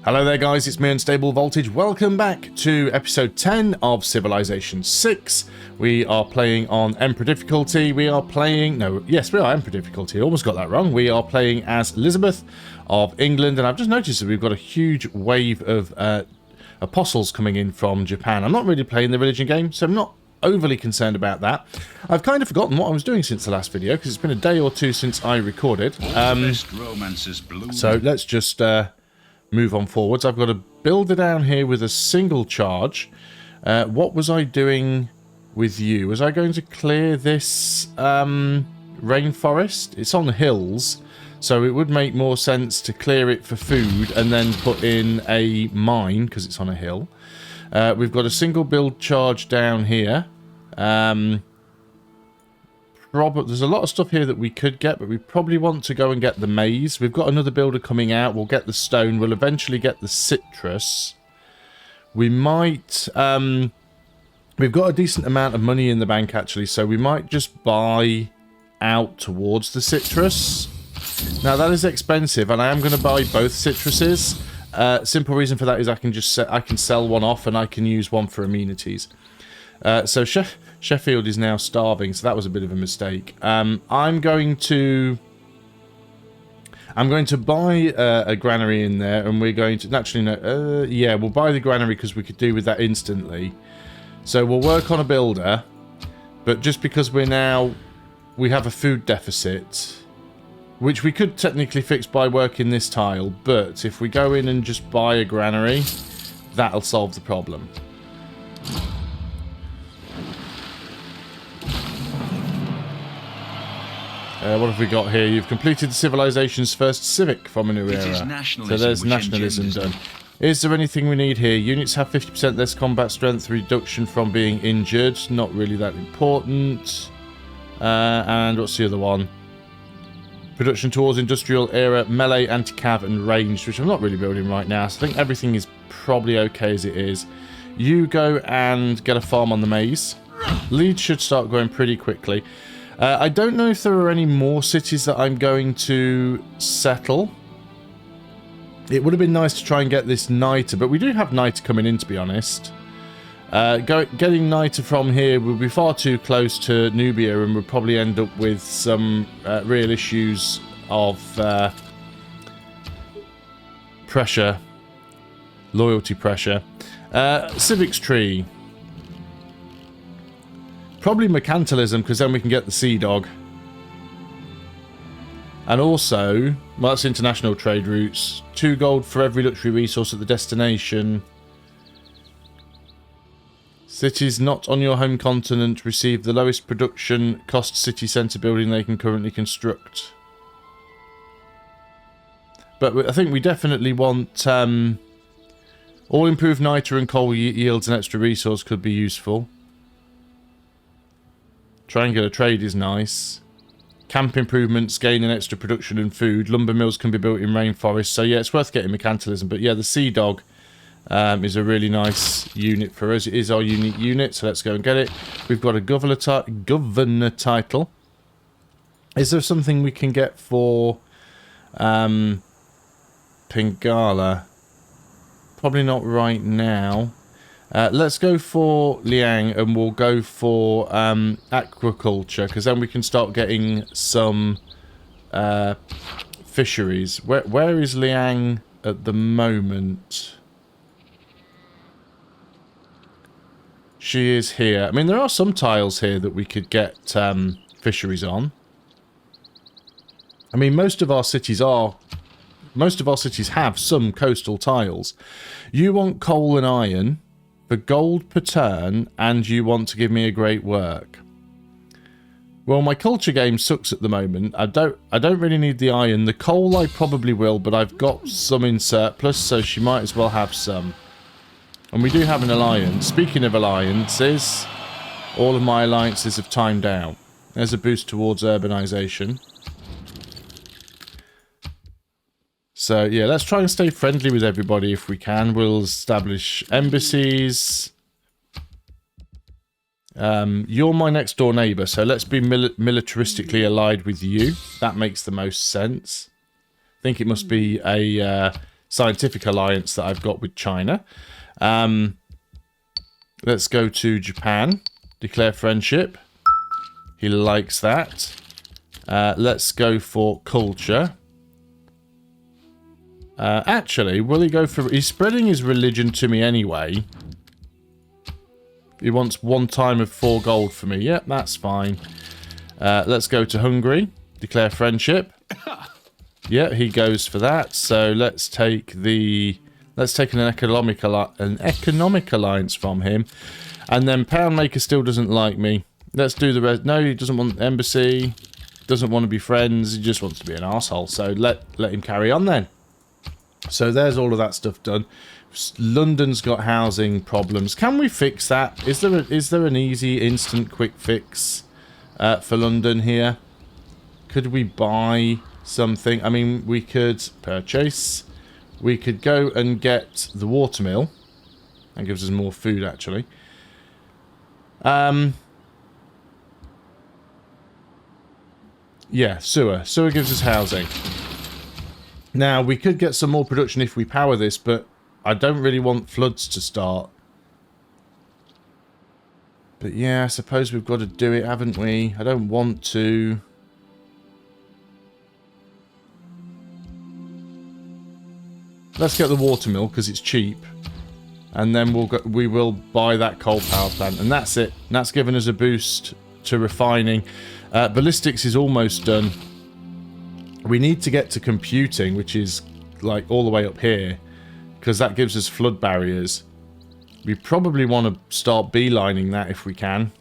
Hello there guys, it's me Unstable Voltage. Welcome back to episode 10 of Civilization 6. We are playing on Emperor difficulty. We are playing, yes we are Emperor difficulty, I almost got that wrong. We are playing as Elizabeth of England, and I've just noticed that we've got a huge wave of apostles coming in from Japan. I'm not really playing the religion game, so I'm not overly concerned about that. I've kind of forgotten what I was doing since the last video, because it's been a day or two since I recorded. So let's just move on forwards. I've got a builder down here with a single charge. What was I doing with you? Was I going to clear this rainforest? It's on hills, so it would make more sense to clear it for food and then put in a mine because it's on a hill. We've got a single build charge down here. There's a lot of stuff here that we could get, but we probably want to go and get the maize. We've got another builder coming out. We'll get the stone. We'll eventually get the citrus. We might... we've got a decent amount of money in the bank, actually, so we might just buy out towards the citrus. Now, that is expensive, and I am going to buy both citruses. Simple reason for that is I can sell one off, and I can use one for amenities. So Sheffield is now starving, so that was a bit of a mistake. I'm going to buy a granary in there, and we're going to naturally yeah, we'll buy the granary because we could do with that instantly. So we'll work on a builder, but just because we have a food deficit, which we could technically fix by working this tile, but if we go in and just buy a granary, that'll solve the problem. What have we got here? You've completed civilization's first civic from a new era. So there's nationalism done. Is there anything we need here? Units have 50% less combat strength, reduction from being injured. Not really that important. And what's the other one? Production towards industrial era, melee, anti-cav, and ranged, which I'm not really building right now. So I think everything is probably okay as it is. You go and get a farm on the maize. Leeds should start going pretty quickly. I don't know if there are any more cities that I'm going to settle. It would have been nice to try and get this NITR, but we do have NITR coming in, to be honest. Getting NITR from here will be far too close to Nubia, and we'll probably end up with some real issues of pressure, loyalty pressure. Civics tree. Probably mercantilism, because then we can get the Sea Dog. And also, well, that's international trade routes. 2 gold for every luxury resource at the destination. Cities not on your home continent receive the lowest production cost city centre building they can currently construct. But I think we definitely want... all improved NITR and coal yields and extra resource could be useful. Triangular trade is nice. Camp improvements, gain an extra production and food. Lumber mills can be built in rainforests. So yeah, it's worth getting mercantilism. But yeah, the Sea Dog is a really nice unit for us. It is our unique unit, so let's go and get it. We've got a governor title. Is there something we can get for Pingala? Probably not right now. Let's go for Liang, and we'll go for aquaculture, because then we can start getting some fisheries. Where is Liang at the moment? She is here. I mean, there are some tiles here that we could get fisheries on. I mean, most of our cities have some coastal tiles. You want coal and iron for gold per turn, and you want to give me a great work. Well, my culture game sucks at the moment. I don't really need the iron. The coal I probably will, but I've got some in surplus, so she might as well have some. And we do have an alliance. Speaking of alliances, all of my alliances have timed out. There's a boost towards urbanization. So, yeah, let's try and stay friendly with everybody if we can. We'll establish embassies. You're my next door neighbour, so let's be militaristically allied with you. That makes the most sense. I think it must be a scientific alliance that I've got with China. Let's go to Japan. Declare friendship. He likes that. Let's go for culture. Actually, will he go for... He's spreading his religion to me anyway. He wants 1 time of 4 gold for me. Yep, that's fine. Let's go to Hungary. Declare friendship. Yeah, he goes for that. So let's take the... Let's take an economic alliance from him. And then Poundmaker still doesn't like me. Let's do the rest. No, he doesn't want embassy. Doesn't want to be friends. He just wants to be an arsehole. So let him carry on then. So there's all of that stuff done. London's got housing problems. Can we fix that? Is there an easy, instant, quick fix for London here? Could we buy something? I mean, we could purchase. We could go and get the watermill. That gives us more food, actually. Yeah, sewer. Sewer gives us housing. Now, we could get some more production if we power this, but I don't really want floods to start. But yeah, I suppose we've got to do it, haven't we? I don't want to. Let's get the watermill because it's cheap. And then we will buy that coal power plant. And that's it. And that's given us a boost to refining. Ballistics is almost done. We need to get to computing, which is like all the way up here, because that gives us flood barriers. We probably want to start beelining that if we can.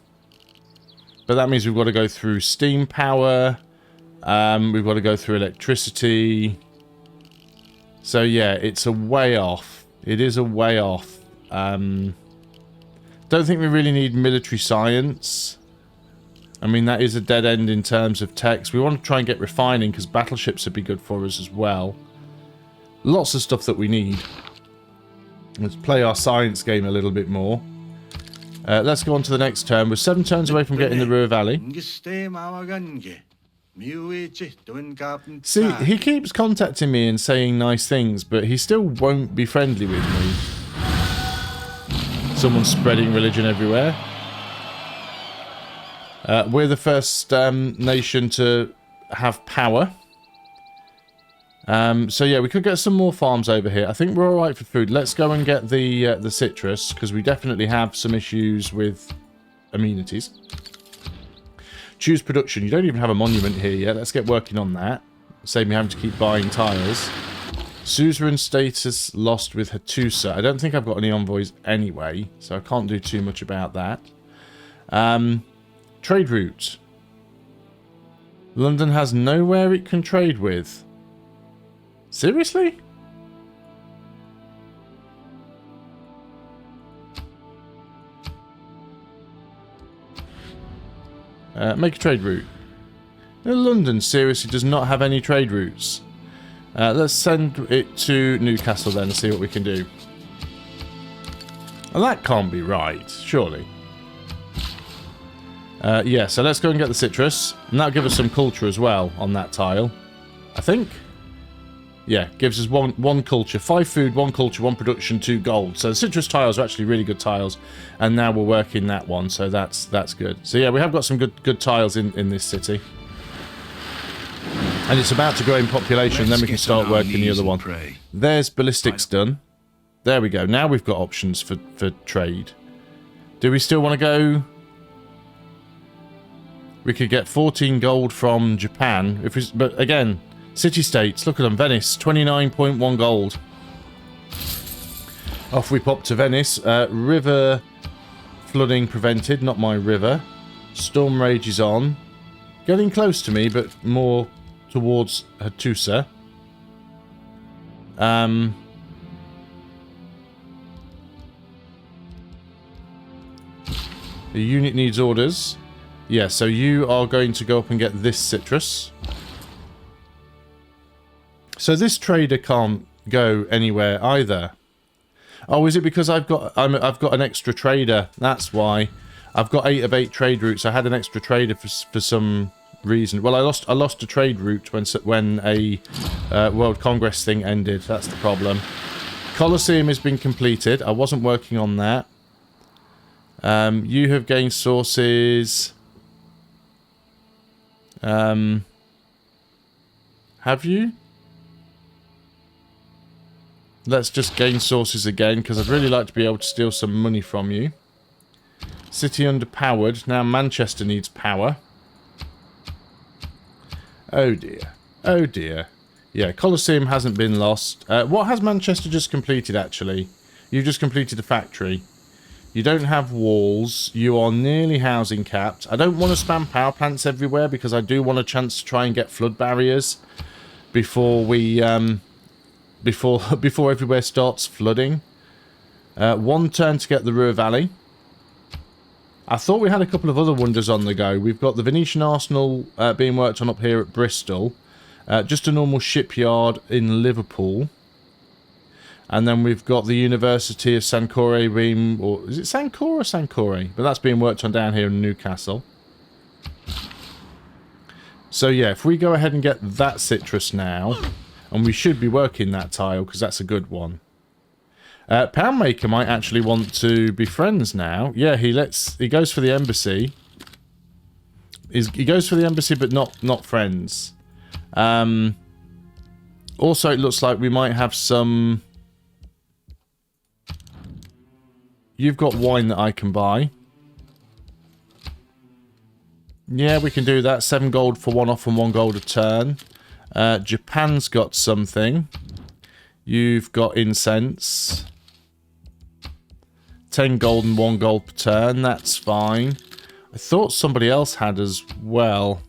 But that means we've got to go through steam power. We've got to go through electricity. So yeah, it's a way off. It is a way off. Don't think we really need military science. I mean, that is a dead end in terms of techs. We want to try and get refining because battleships would be good for us as well. Lots of stuff that we need. Let's play our science game a little bit more. Let's go on to the next turn. We're 7 turns away from getting the Ruhr Valley. See, he keeps contacting me and saying nice things, but he still won't be friendly with me. Someone's spreading religion everywhere. We're the first nation to have power. So yeah, we could get some more farms over here. I think we're alright for food. Let's go and get the citrus, because we definitely have some issues with amenities. Choose production. You don't even have a monument here yet. Let's get working on that. Save me having to keep buying tiles. Suzerain status lost with Hattusa. I don't think I've got any envoys anyway, so I can't do too much about that. Trade route. London has nowhere it can trade with. Seriously? Make a trade route. London seriously does not have any trade routes. Let's send it to Newcastle then and see what we can do. Well, that can't be right, surely. Yeah, so let's go and get the citrus. And that'll give us some culture as well on that tile. I think. Yeah, gives us one culture. 5 food, 1 culture, 1 production, 2 gold. So the citrus tiles are actually really good tiles. And now we're working that one, so that's good. So yeah, we have got some good tiles in this city. And it's about to grow in population, then we can start working the other one. There's ballistics done. There we go. Now we've got options for trade. Do we still want to go? We could get 14 gold from Japan. But again, city-states, look at them. Venice, 29.1 gold. Off we pop to Venice. River flooding prevented, not my river. Storm rage is on. Getting close to me, but more towards Hattusa. The unit needs orders. Yeah, so you are going to go up and get this citrus. So this trader can't go anywhere either. Oh, is it because I've got an extra trader? That's why. I've got 8 of 8 trade routes. I had an extra trader for some reason. Well, I lost a trade route when a World Congress thing ended. That's the problem. Colosseum has been completed. I wasn't working on that. You have gained sources. Have you? Let's just gain sources again, because I'd really like to be able to steal some money from you. City underpowered. Now Manchester needs power. Oh dear. Oh dear. Yeah, Colosseum hasn't been lost. What has Manchester just completed, actually? You've just completed a factory. You don't have walls. You are nearly housing capped. I don't want to spam power plants everywhere, because I do want a chance to try and get flood barriers before we... before everywhere starts flooding. 1 turn to get the Ruhr Valley. I thought we had a couple of other wonders on the go. We've got the Venetian Arsenal being worked on up here at Bristol. Just a normal shipyard in Liverpool. And then we've got the University of Sancore being... Or is it Sancor or Sancore? But that's being worked on down here in Newcastle. So yeah, if we go ahead and get that citrus now... And we should be working that tile, because that's a good one. Poundmaker might actually want to be friends now. Yeah, he goes for the embassy. He goes for the embassy, but not friends. Also, it looks like we might have some... You've got wine that I can buy. Yeah, we can do that. 7 gold for 1 off and 1 gold a turn. Japan's got something. You've got incense. 10 gold and 1 gold per turn. That's fine. I thought somebody else had as well.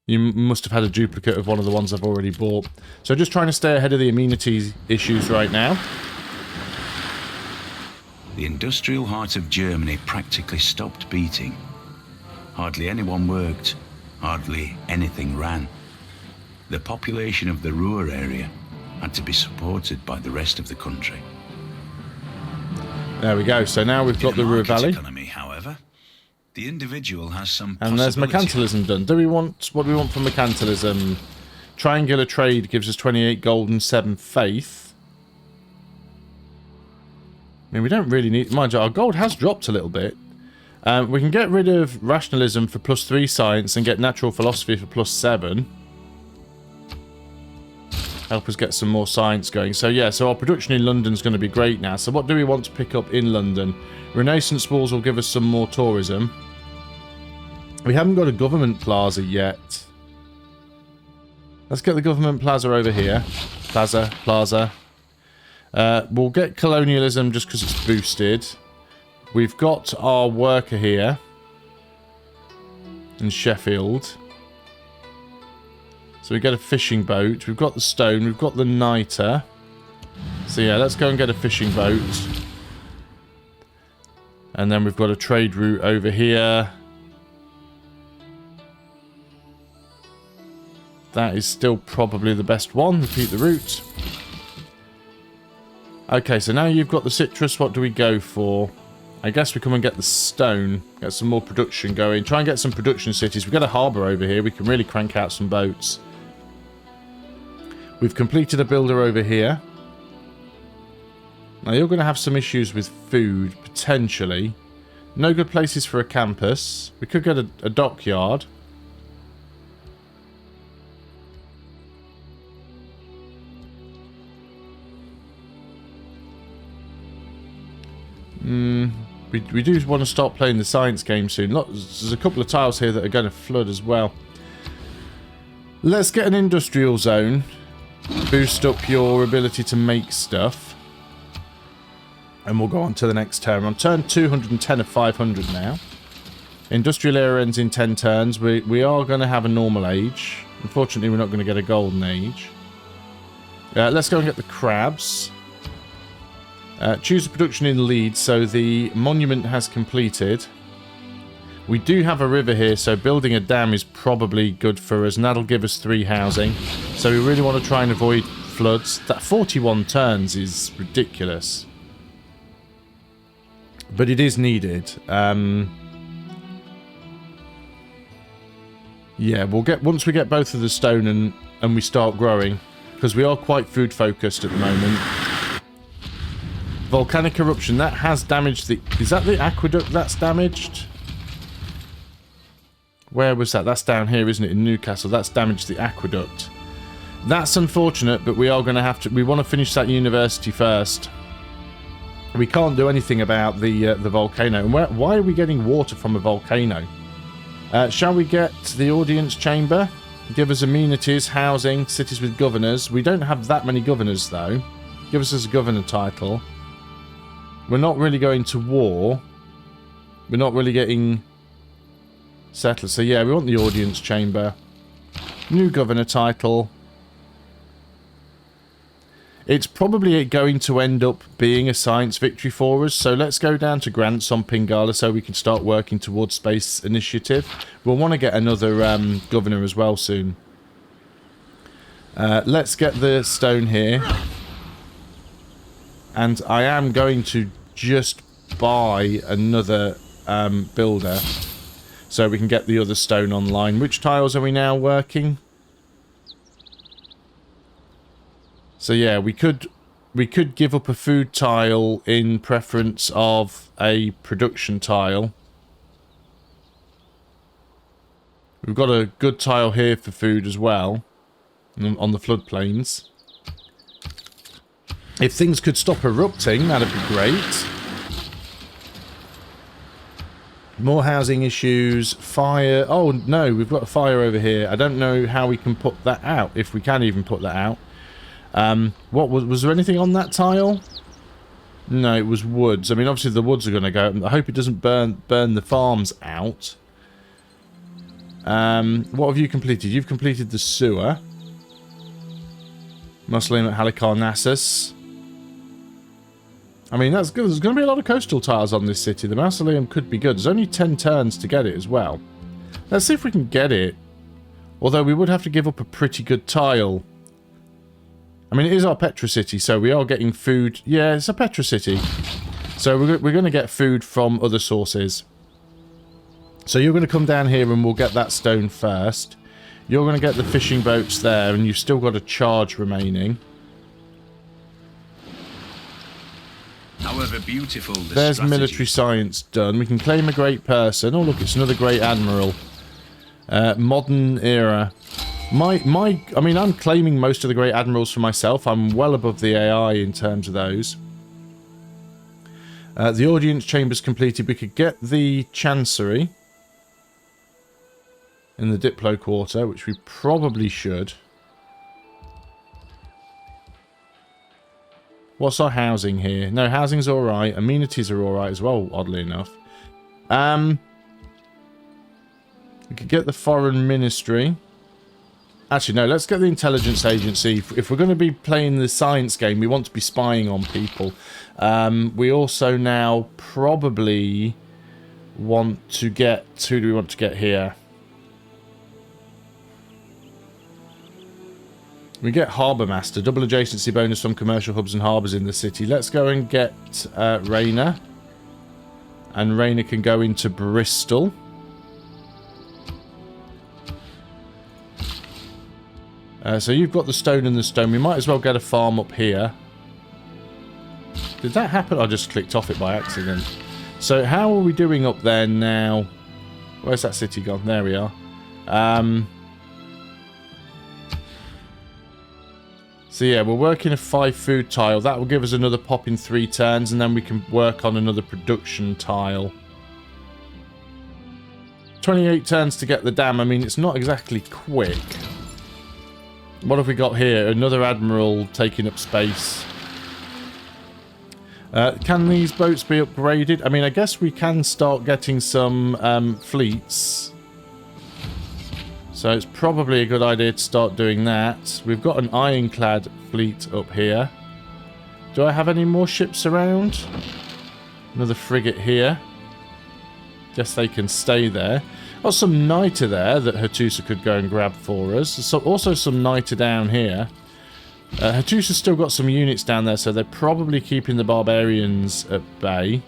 You must have had a duplicate of one of the ones I've already bought. So just trying to stay ahead of the amenity issues right now. The industrial heart of Germany practically stopped beating. Hardly anyone worked. Hardly anything ran. The population of the Ruhr area had to be supported by the rest of the country. There we go. So now we've got the Ruhr Valley. Economy, however, the individual has some and there's mercantilism done. What do we want from mercantilism? Triangular trade gives us 28 gold and 7 faith. I mean, we don't really need... Mind you, our gold has dropped a little bit. We can get rid of rationalism for +3 science and get natural philosophy for +7. Help us get some more science going. So yeah, so our production in London is going to be great now. So what do we want to pick up in London? Renaissance walls will give us some more tourism. We haven't got a government plaza yet. Let's get the government plaza over here. Plaza. We'll get colonialism just because it's boosted. We've got our worker here in Sheffield. So we get a fishing boat. We've got the stone. We've got the niter. So yeah, let's go and get a fishing boat. And then we've got a trade route over here. That is still probably the best one. Repeat the route. Okay, so now you've got the citrus. What do we go for? I guess we come and get the stone, get some more production going, try and get some production cities. We've got a harbour over here, we can really crank out some boats. We've completed a builder over here. Now you're going to have some issues with food, potentially. No good places for a campus. We could get a dockyard. We do want to start playing the science game soon. There's a couple of tiles here that are going to flood as well. Let's get an industrial zone. Boost up your ability to make stuff. And we'll go on to the next turn. On turn 210 of 500 now. Industrial era ends in 10 turns. We are going to have a normal age. Unfortunately, we're not going to get a golden age. Let's go and get the crabs. Choose a production in Leeds, so the monument has completed. We do have a river here, so building a dam is probably good for us, and that'll give us 3 housing. So we really want to try and avoid floods. That 41 turns is ridiculous. But it is needed. Yeah, once we get both of the stone and we start growing, because we are quite food focused at the moment. Volcanic eruption, that has damaged the... Is that the aqueduct that's damaged? Where was that? That's down here, isn't it? In Newcastle. That's damaged the aqueduct. That's unfortunate, but we are going to have to... We want to finish that university first. We can't do anything about the volcano. And why are we getting water from a volcano? Shall we get the audience chamber? Give us amenities, housing, cities with governors. We don't have that many governors, though. Give us a governor title. We're not really going to war. We're not really getting settled. So yeah, we want the audience chamber. New governor title. It's probably going to end up being a science victory for us. So let's go down to grants on Pingala so we can start working towards space initiative. We'll want to get another governor as well soon. Let's get the stone here. And I am going to just buy another builder so we can get the other stone online. Which tiles are we now working? So yeah, we could give up a food tile in preference of a production tile. We've got a good tile here for food as well on the floodplains. If things could stop erupting, that'd be great. More housing issues, fire. Oh no, we've got a fire over here. I don't know how we can put that out, if we can even put that out. What was there anything on that tile? No, it was woods. I mean, obviously the woods are going to go. I hope it doesn't burn the farms out. What have you completed? You've completed the sewer. Mausoleum at Halicarnassus. I mean, that's good. There's going to be a lot of coastal tiles on this city. The mausoleum could be good. There's only 10 turns to get it as well. Let's see if we can get it. Although we would have to give up a pretty good tile. I mean, it is our Petra City, so we are getting food. Yeah, it's a Petra City. So we're going to get food from other sources. So you're going to come down here and we'll get that stone first. You're going to get the fishing boats there, and you've still got a charge remaining. However beautiful the There's military science done. We can claim a great person. Oh, look, it's another great admiral. Modern era. I mean, I'm claiming most of the great admirals for myself. I'm well above the AI in terms of those. The audience chamber's completed. We could get the chancery in the Diplo quarter, which we probably should. What's our housing here? No, housing's alright. Amenities are alright as well, oddly enough. We could get the foreign ministry. Actually, no, let's get the intelligence agency. If we're going to be playing the science game, we want to be spying on people. We also now probably want to get... Who do we want to get here? We get Harbour Master. Double adjacency bonus from commercial hubs and harbours in the city. Let's go and get Rainer. And Rainer can go into Bristol. So you've got the stone and the stone. We might as well get a farm up here. Did that happen? I just clicked off it by accident. So how are we doing up there now? Where's that city gone? There we are. So yeah, we're working a 5 food tile. That will give us another pop in 3 turns, and then we can work on another production tile. 28 turns to get the dam. I mean, it's not exactly quick. What have we got here? Another admiral taking up space. Can these boats be upgraded? I mean, I guess we can start getting some fleets. So it's probably a good idea to start doing that. We've got an ironclad fleet up here. Do I have any more ships around? Another frigate here. Guess they can stay there. Got some niter there that Hattusa could go and grab for us. So also some niter down here. Hattusa's still got some units down there, so they're probably keeping the barbarians at bay.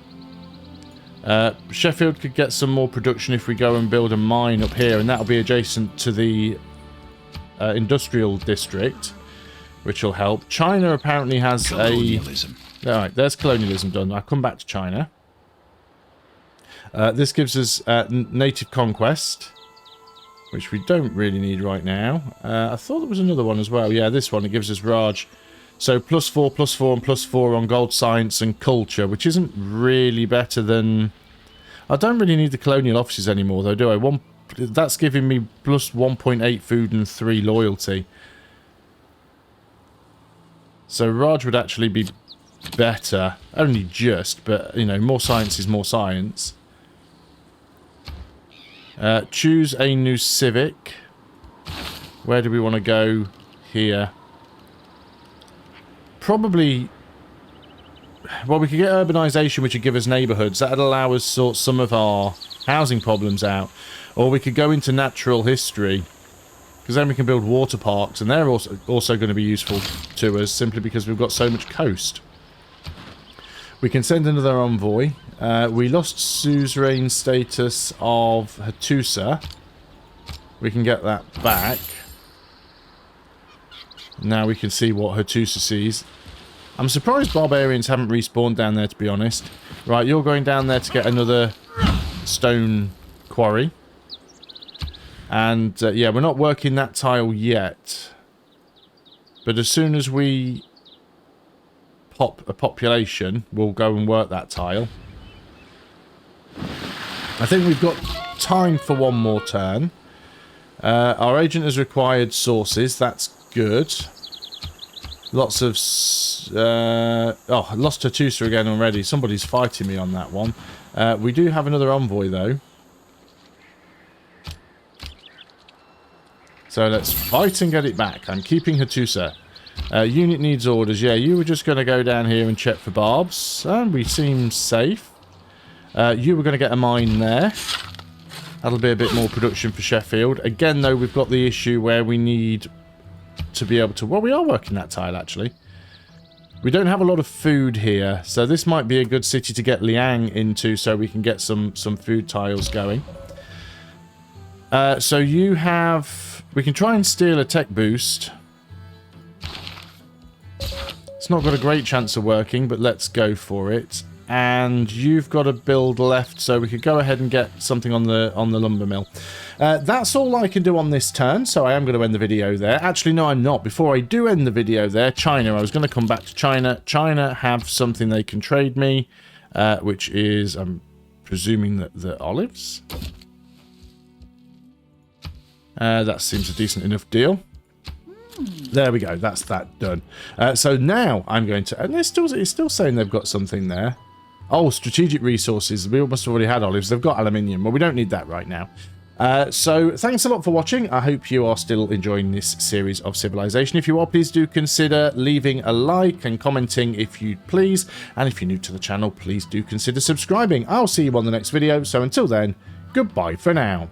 Sheffield could get some more production if we go and build a mine up here, and that'll be adjacent to the industrial district, which will help. China apparently has colonialism. Alright, there's colonialism done. I'll come back to China. This gives us native conquest, which we don't really need right now. I thought there was another one as well. Yeah, this one. It gives us Raj. So +4, +4, and +4 on gold science and culture, which isn't really better than... I don't really need the colonial offices anymore, though, do I? That's giving me +1.8 food and 3 loyalty. So Raj would actually be better. Only just, but, you know, more science is more science. Choose a new civic. Where do we want to go? Here. Probably... Well, we could get urbanisation, which would give us neighbourhoods. That would allow us to sort some of our housing problems out. Or we could go into natural history, because then we can build water parks, and they're also going to be useful to us, simply because we've got so much coast. We can send another envoy. We lost suzerain status of Hattusa. We can get that back. Now we can see what Hattusa sees. I'm surprised barbarians haven't respawned down there, to be honest. Right, you're going down there to get another stone quarry. And, yeah, we're not working that tile yet. But as soon as we pop a population, we'll go and work that tile. I think we've got time for one more turn. Our agent has required sources. That's good. Lots of... oh, I lost Hattusa again already. Somebody's fighting me on that one. We do have another envoy, though. So let's fight and get it back. I'm keeping Hattusa. Unit needs orders. Yeah, you were just going to go down here and check for barbs. And we seem safe. You were going to get a mine there. That'll be a bit more production for Sheffield. Again, though, we've got the issue where we need to be able to... Well, we are working that tile, actually. We don't have a lot of food here, so this might be a good city to get Liang into so we can get some food tiles going. So you have... We can try and steal a tech boost. It's not got a great chance of working, but let's go for it. And you've got a build left, so we could go ahead and get something on the lumber mill. That's all I can do on this turn, so I am going to end the video there. Actually, no, I'm not. Before I do end the video there, China. I was going to come back to China. China have something they can trade me, which is, I'm presuming that the olives. That seems a decent enough deal. There we go. That's that done. So now I'm going to... And it's still saying they've got something there. Oh, strategic resources. We almost already had olives. They've got aluminium. Well, we don't need that right now. So thanks a lot for watching. I hope you are still enjoying this series of Civilization. If you are, please do consider leaving a like and commenting if you'd please. And if you're new to the channel, please do consider subscribing. I'll see you on the next video. So until then, goodbye for now.